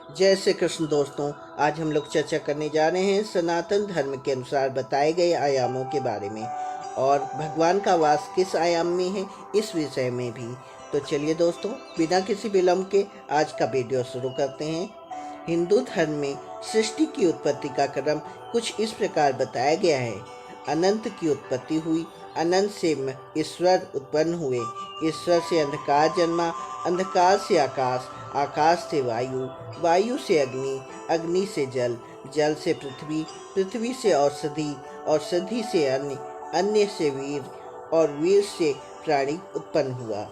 जय श्री कृष्ण दोस्तों। आज हम लोग चर्चा करने जा रहे हैं सनातन धर्म के अनुसार बताए गए आयामों के बारे में और भगवान का वास किस आयाम में है इस विषय में भी। तो चलिए दोस्तों, बिना किसी विलंब के आज का वीडियो शुरू करते हैं। हिंदू धर्म में सृष्टि की उत्पत्ति का क्रम कुछ इस प्रकार बताया गया है। अनंत की उत्पत्ति हुई, अनंत से ईश्वर उत्पन्न हुए, ईश्वर से अंधकार जन्मा, अंधकार से आकाश, आकाश से वायु, वायु से अग्नि, अग्नि से जल, जल से पृथ्वी, पृथ्वी से औषधि, औषधि से अन्न, अन्न से वीर और वीर से प्राणी उत्पन्न हुआ।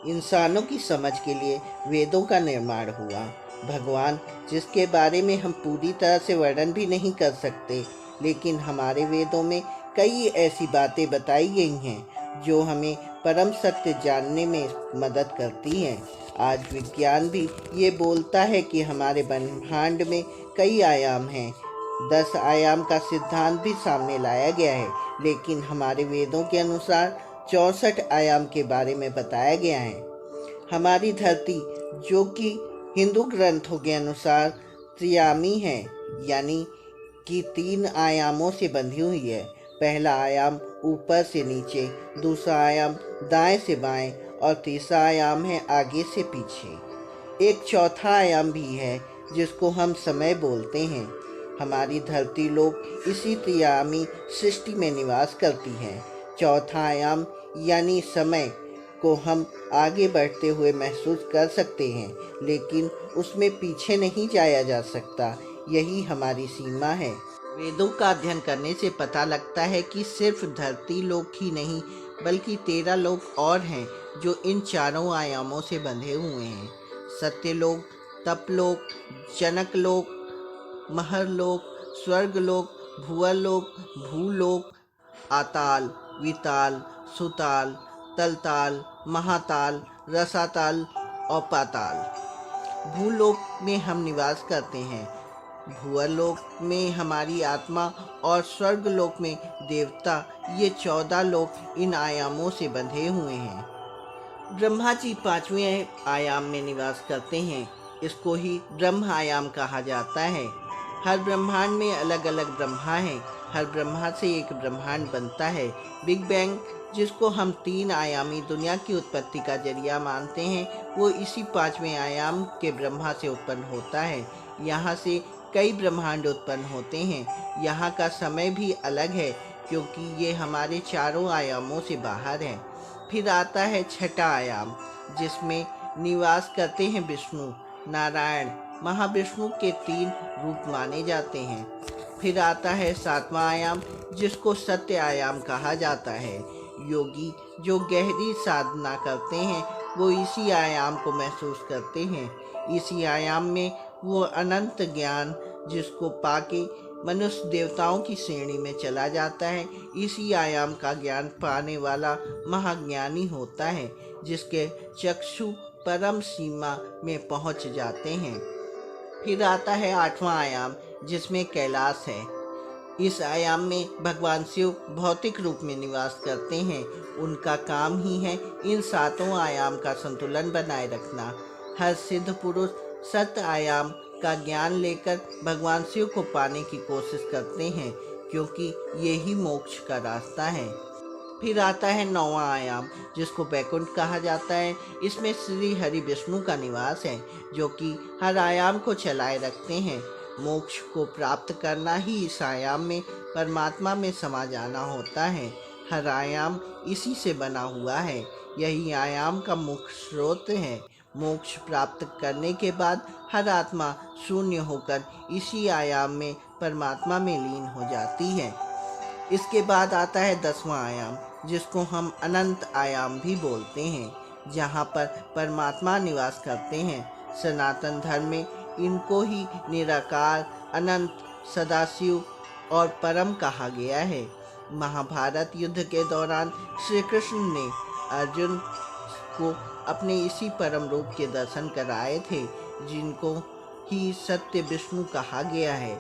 इंसानों की समझ के लिए वेदों का निर्माण हुआ। भगवान, जिसके बारे में हम पूरी तरह से वर्णन भी नहीं कर सकते, लेकिन हमारे वेदों में कई ऐसी बातें बताई गई हैं जो हमें परम सत्य जानने में मदद करती हैं। आज विज्ञान भी ये बोलता है कि हमारे ब्रह्मांड में कई आयाम हैं। 10 आयाम का सिद्धांत भी सामने लाया गया है, लेकिन हमारे वेदों के अनुसार 64 आयाम के बारे में बताया गया है। हमारी धरती, जो कि हिंदू ग्रंथों के अनुसार त्रियामी है, यानी कि 3 आयामों से बंधी हुई है। पहला आयाम ऊपर से नीचे, दूसरा आयाम दाएं से बाएं और तीसरा आयाम है आगे से पीछे। एक चौथा आयाम भी है जिसको हम समय बोलते हैं। हमारी धरती लोग इसी त्रियामी सृष्टि में निवास करती है। चौथा आयाम यानी समय को हम आगे बढ़ते हुए महसूस कर सकते हैं, लेकिन उसमें पीछे नहीं जाया जा सकता। यही हमारी सीमा है। वेदों का अध्ययन करने से पता लगता है कि सिर्फ धरती लोक ही नहीं, बल्कि 13 लोक और हैं जो इन चारों आयामों से बंधे हुए हैं। सत्यलोक, तपलोक, जनकलोक, महरलोक, स्वर्गलोक, भुवरलोक, भूलोक, आताल, विताल, सुताल, तलताल, महाताल, रसाताल और पाताल। भूलोक में हम निवास करते हैं, भुवरलोक में हमारी आत्मा और स्वर्गलोक में देवता। ये 14 लोक इन आयामों से बंधे हुए हैं। ब्रह्मा जी 5वें आयाम में निवास करते हैं। इसको ही ब्रह्म आयाम कहा जाता है। हर ब्रह्मांड में अलग अलग ब्रह्मा हैं। हर ब्रह्मा से एक ब्रह्मांड बनता है। बिग बैंग, जिसको हम 3 आयामी दुनिया की उत्पत्ति का जरिया मानते हैं, वो इसी 5वें आयाम के ब्रह्मा से उत्पन्न होता है। यहाँ से कई ब्रह्मांड उत्पन्न होते हैं। यहाँ का समय भी अलग है, क्योंकि ये हमारे चारों आयामों से बाहर है। फिर आता है छठा आयाम, जिसमें निवास करते हैं विष्णु, नारायण, महाविष्णु के 3 रूप माने जाते हैं। फिर आता है 7वां आयाम, जिसको सत्य आयाम कहा जाता है। योगी जो गहरी साधना करते हैं, वो इसी आयाम को महसूस करते हैं। इसी आयाम में वो अनंत ज्ञान, जिसको पाके मनुष्य देवताओं की श्रेणी में चला जाता है, इसी आयाम का ज्ञान पाने वाला महाज्ञानी होता है, जिसके चक्षु परम सीमा में पहुंच जाते हैं। फिर आता है 8वां आयाम, जिसमें कैलाश है। इस आयाम में भगवान शिव भौतिक रूप में निवास करते हैं। उनका काम ही है इन 7 आयाम का संतुलन बनाए रखना। हर सिद्ध पुरुष 7 आयाम का ज्ञान लेकर भगवान शिव को पाने की कोशिश करते हैं, क्योंकि यही मोक्ष का रास्ता है। फिर आता है 9वां आयाम, जिसको बैकुंठ कहा जाता है। इसमें श्री हरि विष्णु का निवास है, जो कि हर आयाम को चलाए रखते हैं। मोक्ष को प्राप्त करना ही इस आयाम में परमात्मा में समा जाना होता है। हर आयाम इसी से बना हुआ है। यही आयाम का मुख्य स्रोत है। मोक्ष प्राप्त करने के बाद हर आत्मा शून्य होकर इसी आयाम में परमात्मा में लीन हो जाती है। इसके बाद आता है 10वां आयाम, जिसको हम अनंत आयाम भी बोलते हैं, जहाँ पर परमात्मा निवास करते हैं। सनातन धर्म में इनको ही निराकार, अनंत, सदाशिव और परम कहा गया है। महाभारत युद्ध के दौरान श्री कृष्ण ने अर्जुन को अपने इसी परम रूप के दर्शन कराए थे, जिनको ही सत्य विष्णु कहा गया है।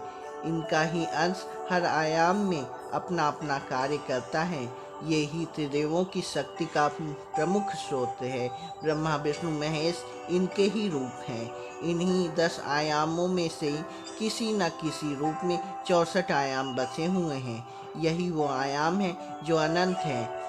इनका ही अंश हर आयाम में अपना अपना कार्य करता है। यही त्रिदेवों की शक्ति का प्रमुख स्रोत है। ब्रह्मा, विष्णु, महेश इनके ही रूप हैं। इन्हीं 10 आयामों में से किसी न किसी रूप में 64 आयाम बचे हुए हैं। यही वो आयाम है जो अनंत हैं।